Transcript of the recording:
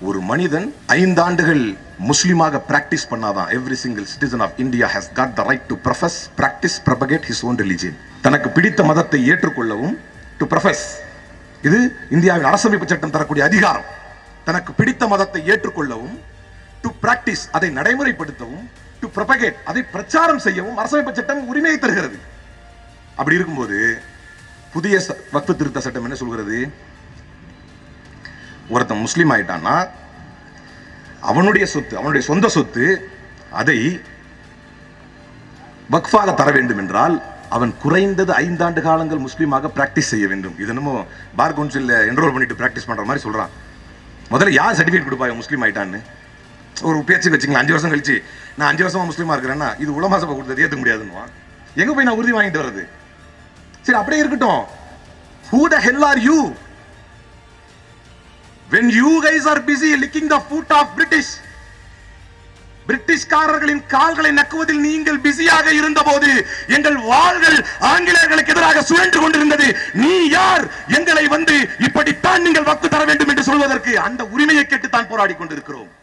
ஒரு மனிதன் 5 ஆண்டுகள் முஸ்லிமாக பிராக்டிஸ் பண்ணாதான் every single citizen of India has got the right to profess, practice, propagate his own religion. தனக்கு பிடித்த மதத்தை ஏற்றுக்கொள்ளவும் to profess, இது இந்தியாவின் அரசமைப்பு சட்டம் தரக்கூடிய அதிகாரம். தனக்கு பிடித்த மதத்தை ஏற்றுக்கொள்ளவும் to practice, அதை நடைமுறைப்படுத்தவும் to propagate, அதை பிரச்சாரம் செய்யவும் அரசமைப்பு சட்டம் உரிமையை தருகிறது. அப்படி இருக்கும்போது புதிய வக்ஃப் திருத்த சட்டம் என்ன சொல்கிறது? ஒருத்தன் முஸ்லீம் ஆயிட்டான்னா அவனுடைய சொத்து, அவனுடைய சொந்த சொத்து, அதை வக்ஃபாக தர வேண்டும் என்றால் அவன் குறைந்தது 5 ஆண்டு காலங்கள் முஸ்லீமாக பிராக்டிஸ் செய்ய வேண்டும். இது என்னமோ பார் கவுன்சில் என்ரோல் பண்ணிட்டு பிராக்டிஸ் பண்ற மாதிரி சொல்றான். முதல்ல யார் சர்டிஃபிகேட் கொடுப்பாங்க முஸ்லீம் ஆயிட்டான்னு? ஒரு பேச்சுக்கு வச்சுங்களேன், 5 வருஷம் கழிச்சு நான் 5 வருஷமா முஸ்லீமா இருக்கிறேன்னா இது உலமா சபை கொடுத்தது ஏற்க முடியாதுன்னு எங்க போய் நான் உறுதி வாங்கிட்டு வர்றது? சரி, அப்படியே இருக்கட்டும். Who the hell are you? When you guys are busy licking the foot of பிரிட்டிஷ்காரர்களின் கால்களை நக்குவதில் நீங்கள் பிஸியாக இருந்தபோது எங்கள் வாள்கள் ஆங்கிலேயர்களுக்கு எதிராக சுழன்று கொண்டிருந்தது. நீ யார் எங்களை வந்து இப்படித்தான் நீங்கள் வக்ஃப் தர வேண்டும் என்று சொல்வதற்கு? அந்த உரிமையை கேட்டு தான் போராடி கொண்டிருக்கிறோம்.